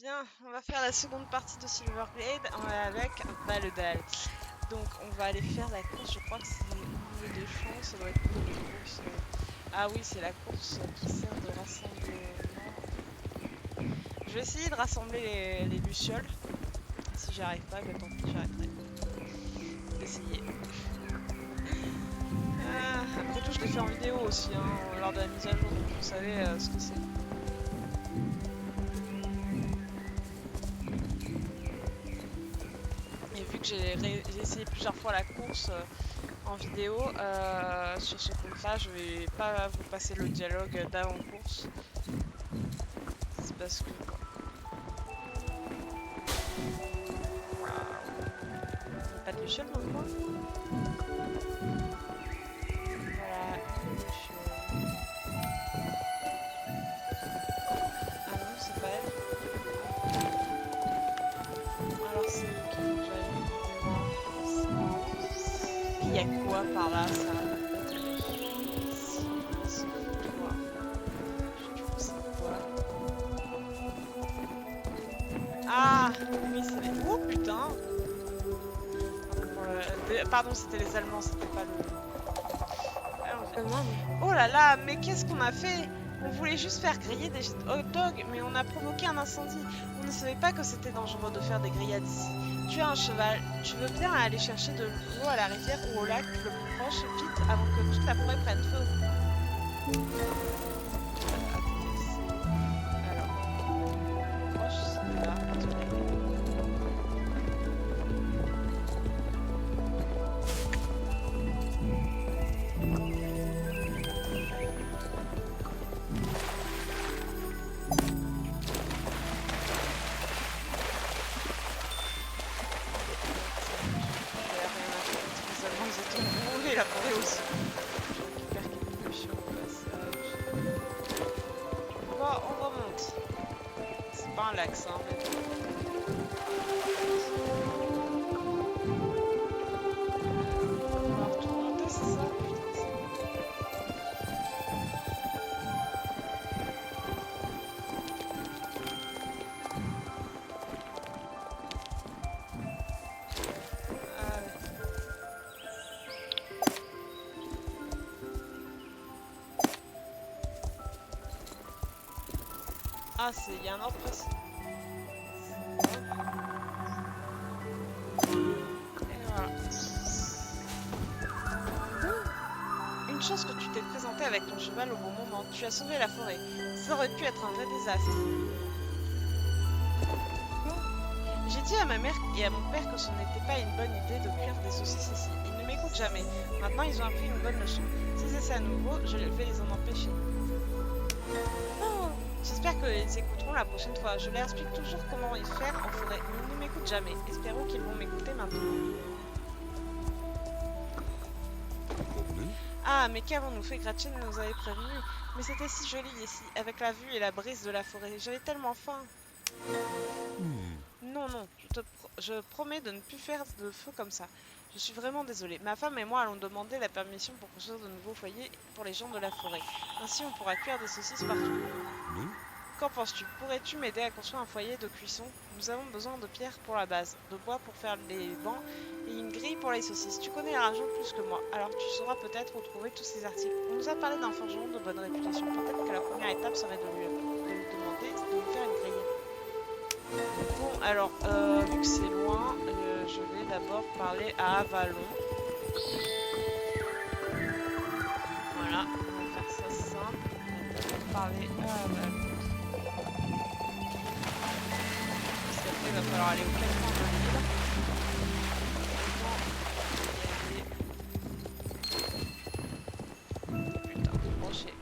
Bien, on va faire la seconde partie de Silverglade avec Baledal. Donc on va aller faire la course, je crois que c'est au niveau des champs, ça doit être au niveau des courses. Ah oui, c'est la course qui sert de rassemblement. Je vais essayer de rassembler les lucioles. Si j'y arrive pas, bah tant pis, j'arrêterai d'essayer. Après tout, je l'ai fait en vidéo aussi, hein, lors de la mise à jour, donc vous savez ce que c'est. Et vu que j'ai essayé plusieurs fois la course en vidéo, sur ce compte-là, je vais pas vous passer le dialogue d'avant-course. C'est parce que... Waouh. Pas de luciole dans le coin? Voilà, une luciole. Ah non, c'est pas elle. Alors c'est qui faut que j'aille? Il y a quoi par là, ça? Silence, toi. Tu sais quoi? Ah! Oui, c'est les... Oh putain! Pardon, c'était les Allemands, c'était pas le... Oh là là, mais qu'est-ce qu'on a fait? On voulait juste faire griller des hot dogs, mais on a provoqué un incendie. On ne savait pas que c'était dangereux de faire des grillades ici. Tu as un cheval, tu veux bien aller chercher de l'eau à la rivière ou au lac le plus proche, vite, avant que toute la forêt prenne feu. Alors, proche, c'est là, la forêt aussi. Je récupère quelques potions au passage. On remonte. C'est pas un lac ça, mais... On va remonter, c'est ça? Ah, c'est... Il y a un ordre précis. Et voilà. Une chance que tu t'es présenté avec ton cheval au bon moment. Tu as sauvé la forêt. Ça aurait pu être un vrai désastre. J'ai dit à ma mère et à mon père que ce n'était pas une bonne idée de cuire des saucisses ici. Ils ne m'écoutent jamais. Maintenant, ils ont appris une bonne leçon. S'ils essaient à nouveau, je vais les en empêcher. J'espère qu'ils écouteront la prochaine fois. Je leur explique toujours comment y faire en forêt, mais ils ne m'écoutent jamais. Espérons qu'ils vont m'écouter maintenant. Ah, mais qu'avons-nous fait? Gretchen nous avait prévenu. Mais c'était si joli ici, avec la vue et la brise de la forêt. J'avais tellement faim. Non, non, je promets de ne plus faire de feu comme ça. Je suis vraiment désolée. Ma femme et moi allons demander la permission pour construire de nouveaux foyers pour les gens de la forêt. Ainsi, on pourra cuire des saucisses partout. Qu'en penses-tu? Pourrais-tu m'aider à construire un foyer de cuisson? Nous avons besoin de pierres pour la base, de bois pour faire les bancs et une grille pour les saucisses. Tu connais l'argent plus que moi, alors tu sauras peut-être où trouver tous ces articles. On nous a parlé d'un forgeron de bonne réputation. Peut-être que la première étape serait de lui demander de nous faire une grille. Bon, alors, vu que c'est loin, je vais d'abord parler à Avalon. Voilà, on va faire ça simple. On va d'abord parler à Avalon. Parce qu'après, il va falloir aller au 4 coins de l'île. Putain, rocher.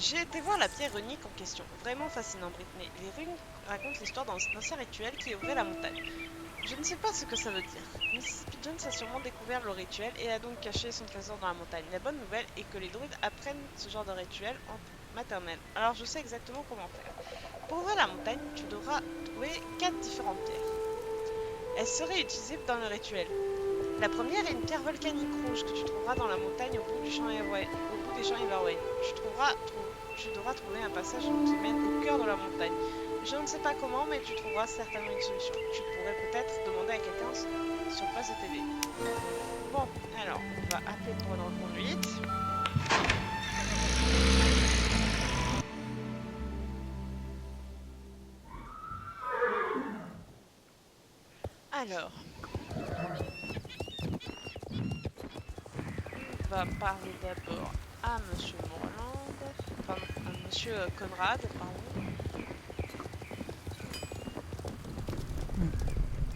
J'ai été voir la pierre runique en question. Vraiment fascinant, Britney. Les runes racontent l'histoire d'un ancien rituel qui ouvrait la montagne. Je ne sais pas ce que ça veut dire. Mrs. Pigeons a sûrement découvert le rituel et a donc caché son trésor dans la montagne. La bonne nouvelle est que les druides apprennent ce genre de rituel en maternelle. Alors je sais exactement comment faire. Pour ouvrir la montagne, tu devras trouver 4 différentes pierres. Elles seraient utilisées dans le rituel. La première est une pierre volcanique rouge que tu trouveras dans la montagne au bout des champs Everway. Tu devras trouver un passage qui mène au cœur de la montagne. Je ne sais pas comment, mais tu trouveras certainement une solution. Tu pourrais peut-être demander à quelqu'un sur place de t'aider. Bon, alors, on va appeler pour une reconduite. Alors, on va parler d'abord à Monsieur Morland, enfin à Monsieur Conrad, pardon.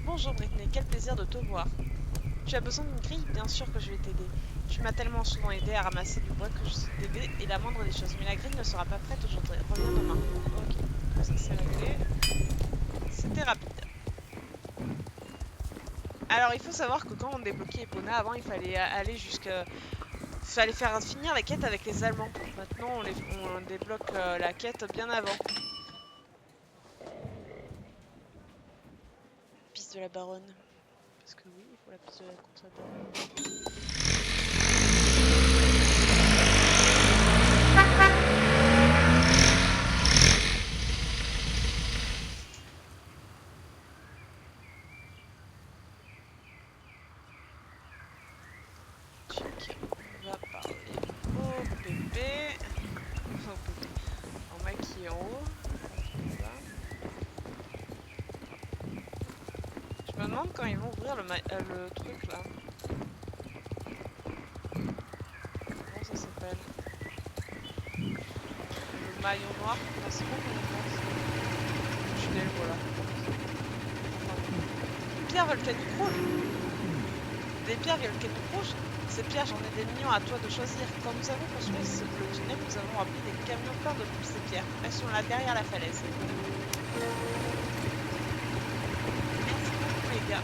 Bonjour Britney, quel plaisir de te voir. Tu as besoin d'une grille? Bien sûr que je vais t'aider. Tu m'as tellement souvent aidé à ramasser du bois que je suis bébé et la moindre des choses. Mais la grille ne sera pas prête aujourd'hui. Reviens demain. Ok, ça c'est réglé. C'était rapide. Alors il faut savoir que quand on débloquait Epona, avant il fallait aller jusqu'à... Il fallait faire finir la quête avec les Allemands. Maintenant on débloque la quête bien avant. Piste de la baronne. Parce que oui, il faut la piste de la contre la baronne. On va parler au bébé. Au bébé. En mec qui est en haut. Je me demande quand ils vont ouvrir le truc là. Comment ça s'appelle? Le maillon noir? Non, c'est pas qu'on pense. Je suis le voilà. Une pierre volcanique rouge! Des pierres volcaniques rouges? Ces pierres, j'en ai des millions, à toi de choisir. Quand nous avons construit le tunnel, nous avons rempli des camions pleins de ces pierres. Elles sont là derrière la falaise. Merci beaucoup les gars.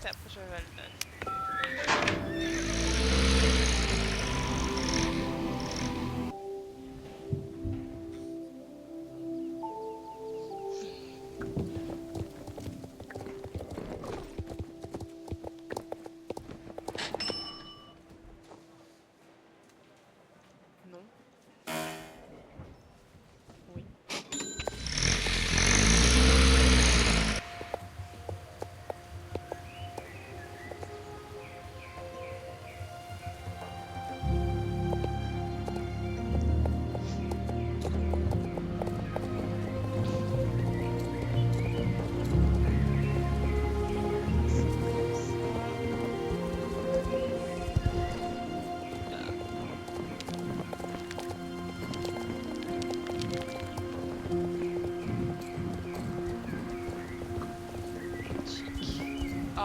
Après je vais le non. Oui.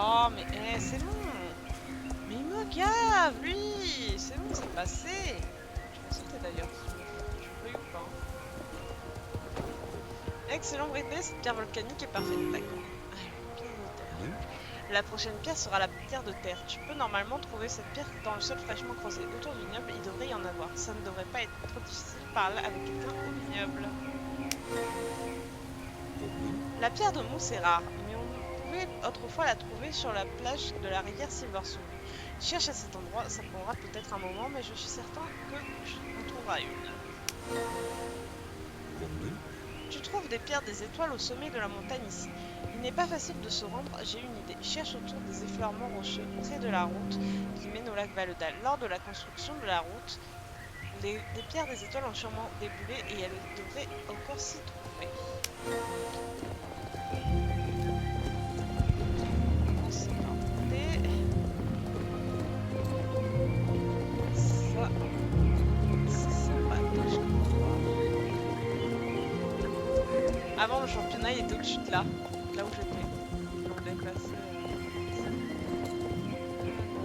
Oh, mais c'est bon. Mais il me gave, lui. C'est bon, c'est passé. Je vais sauter d'ailleurs, si je veux ou pas. Excellent, Britney, cette pierre volcanique est parfaite. D'accord. Pierre de terre. La prochaine pierre sera la pierre de terre. Tu peux normalement trouver cette pierre dans le sol fraîchement creusé. Autour du vignoble, il devrait y en avoir. Ça ne devrait pas être trop difficile de parler avec quelqu'un au vignoble. La pierre de mousse est rare, mais on pouvait autrefois la trouver sur la plage de la rivière Silverstone. Cherche à cet endroit, ça prendra peut-être un moment, mais je suis certain que tu en trouveras une. Tu trouves des pierres des étoiles au sommet de la montagne ici. Il n'est pas facile de se rendre, j'ai une idée. Cherche autour des effleurements rocheux, près de la route qui mène au lac Valedal. Lors de la construction de la route, des pierres des étoiles ont sûrement déboulé et elles devraient encore s'y trouver. C'est pas monté. Avant le championnat il était au-dessus de là où j'étais. Ils l'ont déplacé.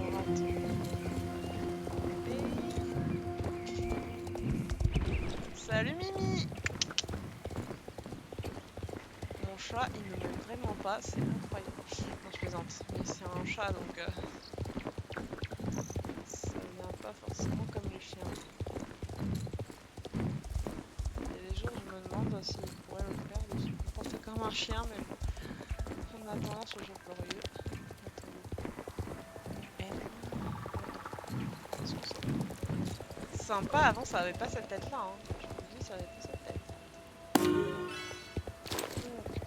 Alors attends. Salut Mimi. Mon chat il ne m'aime vraiment pas, c'est incroyable. Non je plaisante, mais c'est un chat donc ça vient pas forcément comme les chiens. Il y a des jours je me demande s'il pourrait le faire de se comporter comme un chien, mais bon, on a tendance au jour glorieux. Qu'est-ce que c'est sympa, avant ça avait pas cette tête là, hein. Je vous le dis, ça avait pas cette tête.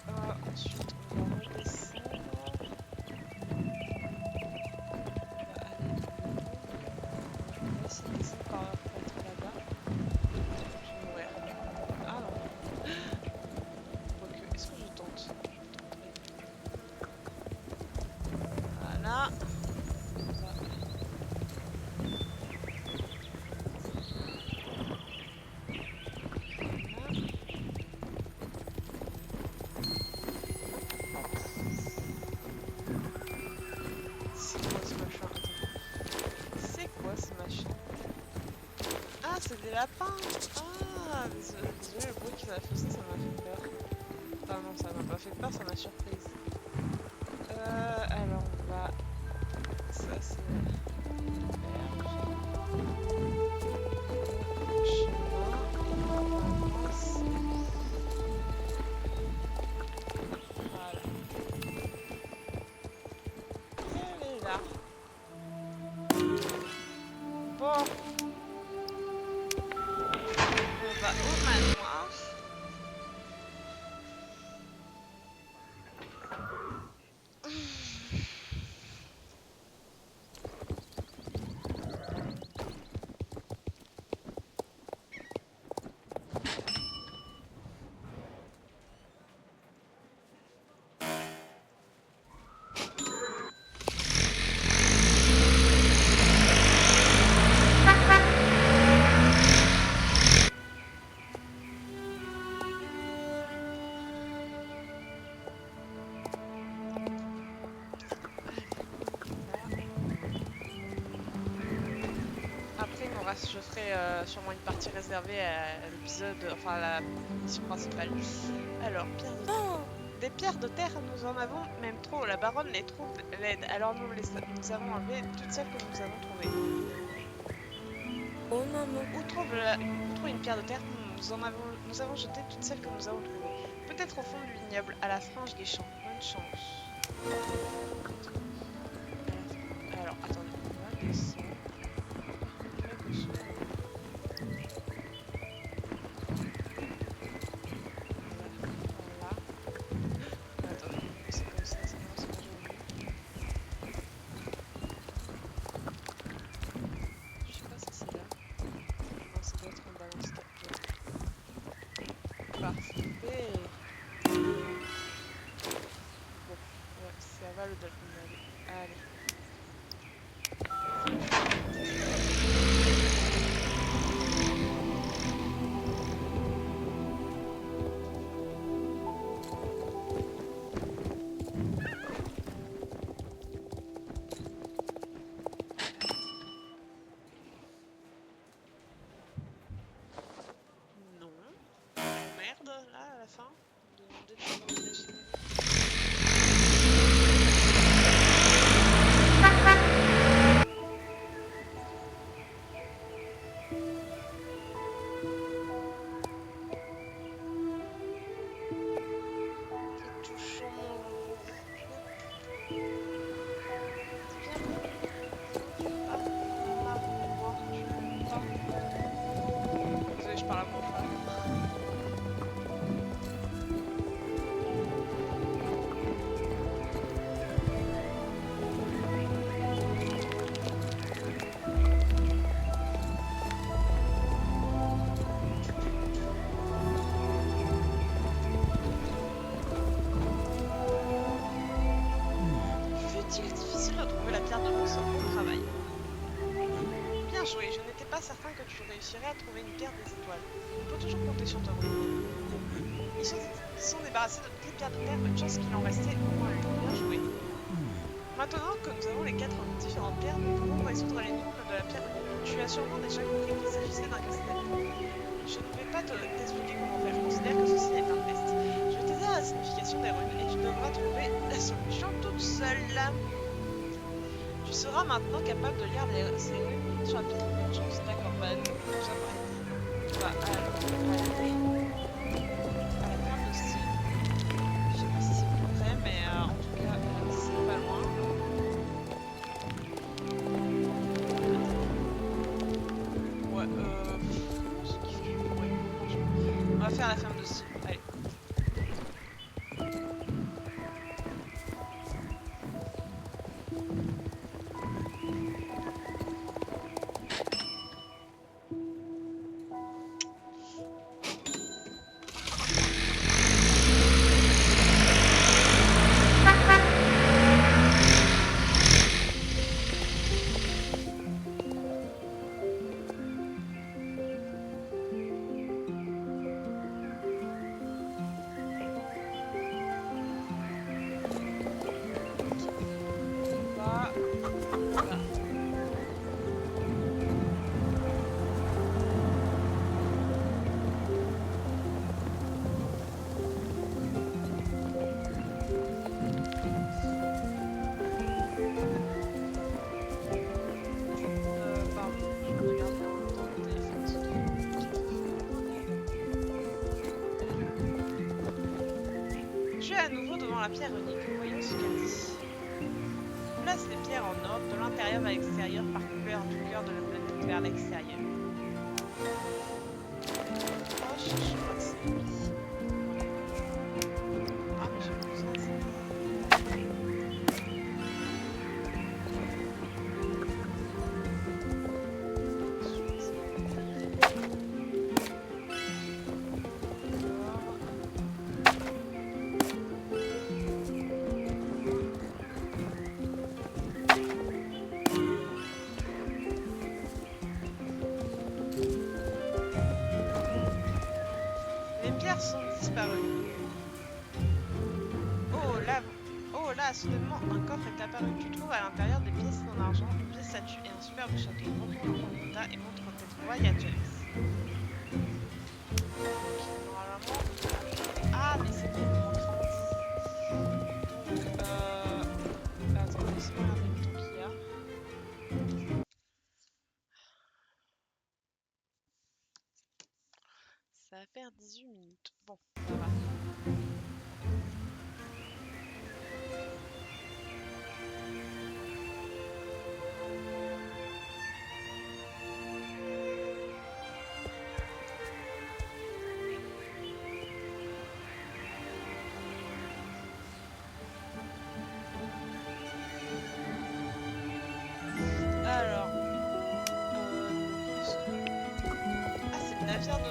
Donc ensuite on va redescendre. Si descend par être là-bas, je vais mourir. Ah non. Quoique, est-ce que je tente? Voilà. C'est quoi ce machin? C'est quoi ce machin? Ah, c'est des lapins! Ah, désolé, le bruit qu'ils a fait ça m'a fait peur. Enfin non, ça m'a pas fait peur, ça m'a surprise. Alors on va... Ça c'est... Bon, on va au manoir. Je ferai sûrement une partie réservée à l'épisode, enfin à la mission principale. Alors, pierres de terre. Des pierres de terre, nous en avons même trop. La baronne les trouve laides, alors nous avons enlevé toutes celles que nous avons trouvées. Oh non, non. Où trouve une pierre de terre? Nous avons jeté toutes celles que nous avons trouvées. Peut-être au fond du vignoble, à la frange des champs. Bonne chance. Alors, attendez, on va descendre. Certain que tu réussirais à trouver une pierre des étoiles. On peut toujours compter sur toi. Ils sont débarrassés de toutes les pierres de terre, une chance qu'il en restait au moins une. Bien joué. Maintenant que nous avons les 4 différentes pierres, nous pouvons résoudre l'énigme de la pierre unique. Tu as sûrement déjà compris qu'il s'agissait d'un casse-tête. Je ne vais pas t'expliquer comment faire, considère que ceci est un test. Je vais t'aider à la signification des runes et tu devras trouver la solution toute seule. Tu seras maintenant capable de lire ces runes sur la pierre de chance. D'accord, bah nous sommes arrêtés. On va aller à la ferme de style. Je sais pas si c'est plus près, mais en tout cas, c'est pas loin. Ouais, c'est kiffé. Ouais, on va faire la ferme de style. Allez. Tu es à nouveau devant la pierre unique. Voyons ce qu'elle dit. Place les pierres en ordre de l'intérieur vers l'extérieur par couleur du cœur de la planète vers l'extérieur. Oh, je crois que c'est lui. Ah, mais j'ai pas besoin de ça. Les pierres sont disparues. Oh là, soudainement, un coffre est apparu. Tu trouves à l'intérieur des pièces en argent, une vieille statue et un superbe château. Retourne dans ton état et montre tes trouvailles à James. Normalement... Ah, mais c'est bon, mon 30. Donc, attends, laisse-moi regarder le temps qu'il y a. Ça va faire 18 minutes. Bon, ça va. Alors, ah, c'est le navire de...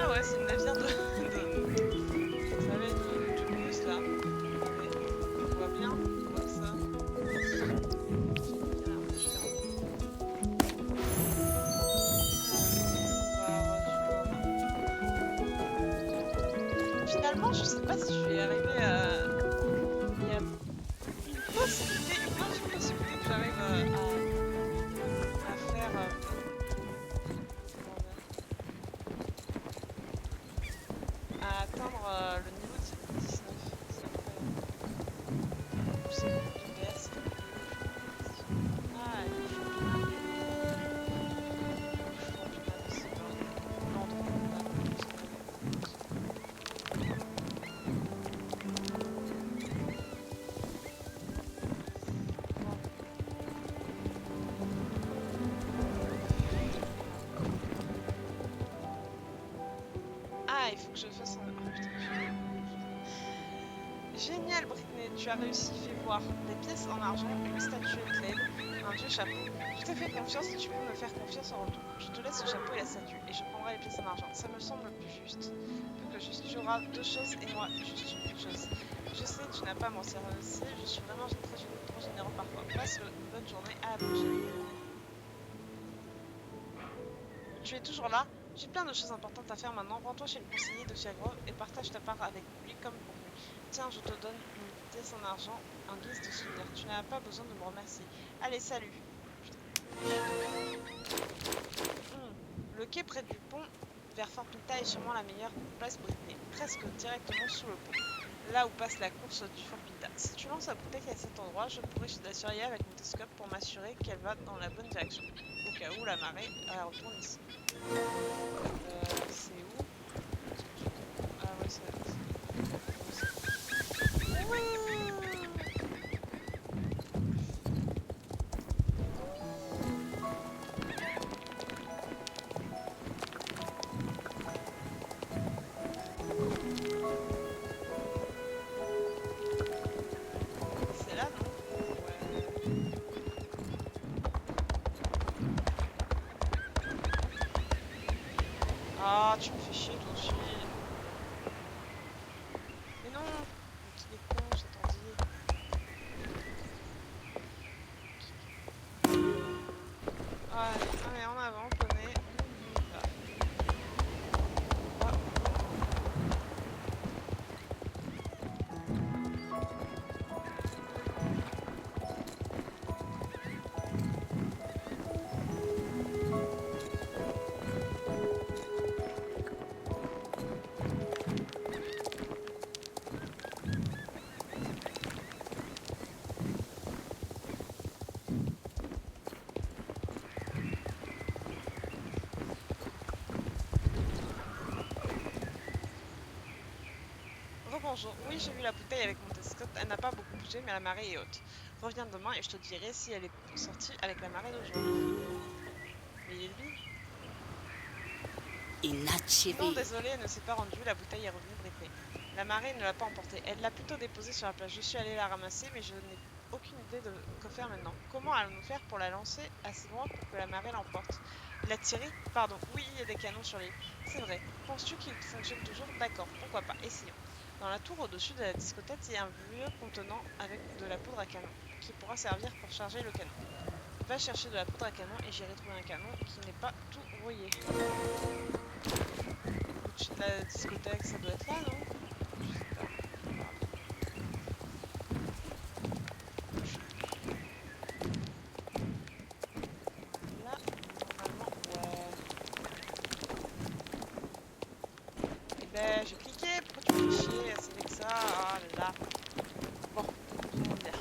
Ah ouais, c'est le navire de... Ça va être du plus là. On voit bien, on voit ça. Finalement, je sais pas si je vais arriver à... Il y a une possibilité, une infime possibilité que j'arrive à faire... à atteindre le niveau de 19. C'est incroyable. Je sais pas combien de PS. Ah, il faut c'est pas... Non, trop pas. Ah, il faut que je fasse un... Oh, putain, génial, Britney, tu as réussi. Fais voir des pièces en argent, une statuette LED, un vieux chapeau. Je t'ai fait confiance et tu peux me faire confiance en retour. Je te laisse le chapeau et la statue, et je prendrai les pièces en argent. Ça me semble plus juste. Plus que juste. Tu auras deux choses et moi juste une chose. Je sais, tu n'as pas mon cerveau aussi. Je suis vraiment trop généreux parfois. Passe une bonne journée. À la prochaine. Tu es toujours là? J'ai plein de choses importantes à faire maintenant. Rends-toi chez le conseiller de Fiagrove et partage ta part avec lui comme convenu. Tiens, je te donne une pièce en argent en guise de souvenir. Tu n'as pas besoin de me remercier. Allez, salut. Le quai près du pont vers Fort Pinta est sûrement la meilleure place Britney, presque directement sous le pont, là où passe la course du Fort Pinta. Si tu lances la bouteille à cet endroit, je pourrai la surveiller avec mon télescope pour m'assurer qu'elle va dans la bonne direction, au cas où la marée retourne ici. C'est où? Ah ouais, c'est... C'est là, non? Ouais. Ah, tu me fais chier toi aussi. Mais non! Mais qu'il est con cet ordi. Allez, en avant, poney. On y va. Ah. Rebonjour. Oui, j'ai vu la bouteille avec mon télescope. Elle n'a pas beaucoup bougé, mais la marée est haute. Reviens demain et je te dirai si elle est sortie avec la marée d'aujourd'hui. Mais il est lui. Non, désolé, elle ne s'est pas rendue. La bouteille est revenue Britney. La marée ne l'a pas emportée. Elle l'a plutôt déposée sur la plage. Je suis allée la ramasser, mais je n'ai aucune idée de quoi faire maintenant. Comment allons-nous faire pour la lancer assez loin pour que la marée l'emporte? La tirer? Pardon. Oui, il y a des canons sur l'île. C'est vrai. Penses-tu qu'il fonctionne toujours? D'accord, pourquoi pas. Essayons. Dans la tour au-dessus de la discothèque, il y a un vieux contenant avec de la poudre à canon qui pourra servir pour charger le canon. Va chercher de la poudre à canon et j'irai trouver un canon qui n'est pas tout rouillé. Au-dessus de la discothèque, ça doit être là, non? Je sais pas. Là, normalement, ouais. Eh ben, j'ai cliqué. Pourquoi tu me fais chier? C'est avec ça. Ah là là. Bon, comment dire?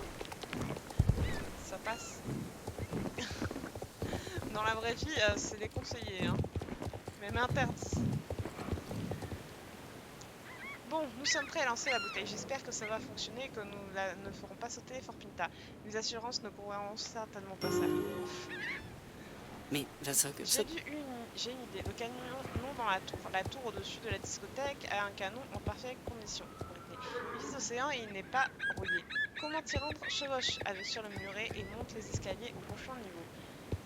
Ça passe. Dans la vraie vie, c'est déconseillé, hein. Même interdit. Bon, nous sommes prêts à lancer la bouteille. J'espère que ça va fonctionner et que nous ne ferons pas sauter Fort Pinta. Mes assurances ne couvriront certainement pas ça. Mais J'ai une idée. Le canon dans la tour. La tour au-dessus de la discothèque a un canon en parfaite condition. Il vise l'océan et il n'est pas rouillé. Comment t'y rendre? Chevauche sur le muret et monte les escaliers au prochain niveau.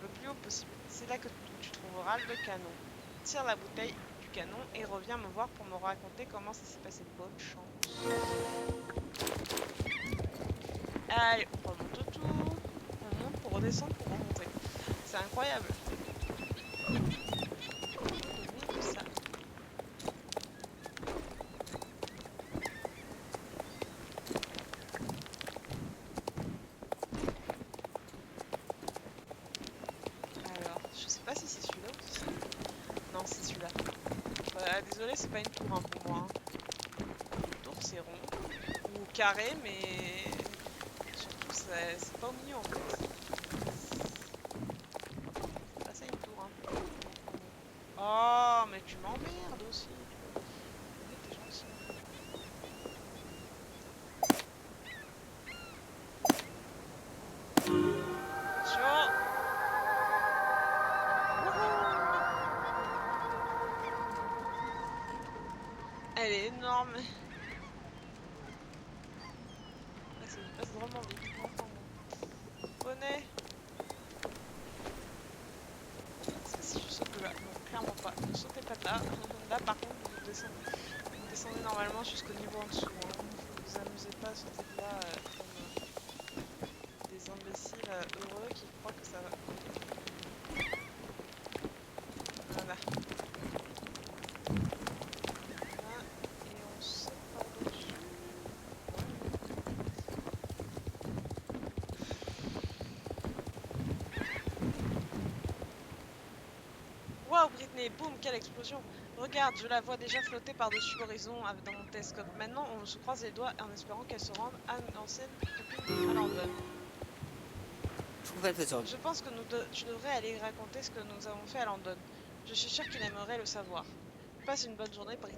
Le plus haut possible. C'est là que tu trouveras le canon. Tire la bouteille du canon et reviens me voir pour me raconter comment ça s'est passé. Bonne chance. Allez, on remonte tout. On monte pour redescendre pour remonter. C'est incroyable. Ça. Alors, je sais pas si c'est celui-là ou si c'est... Non, c'est celui-là. Bah, désolé, c'est pas une tour hein, pour moi. Une tour, c'est rond. Ou carré, mais... Surtout, c'est pas au milieu en fait. Ah, c'est une tour. Hein. Oh, mais tu m'emmerdes aussi. T'es gentil. Attention. Elle est énorme. Ah, ça passe vraiment vite. Enfin, bon. Poney. Si je saute de là. Non, clairement pas. Ne sautez pas de là. Là, par contre, vous descendez normalement jusqu'au niveau en dessous. Hein. Vous amusez pas à sauter de là comme des imbéciles heureux qui croient que ça va. Voilà. Mais boum, quelle explosion! Regarde, je la vois déjà flotter par-dessus l'horizon dans mon télescope. Maintenant, on se croise les doigts en espérant qu'elle se rende à l'ancienne copine à Landon. Je comprends faisable. Je pense que tu devrais aller raconter ce que nous avons fait à Landon. Je suis sûre qu'il aimerait le savoir. Passe une bonne journée, Britt.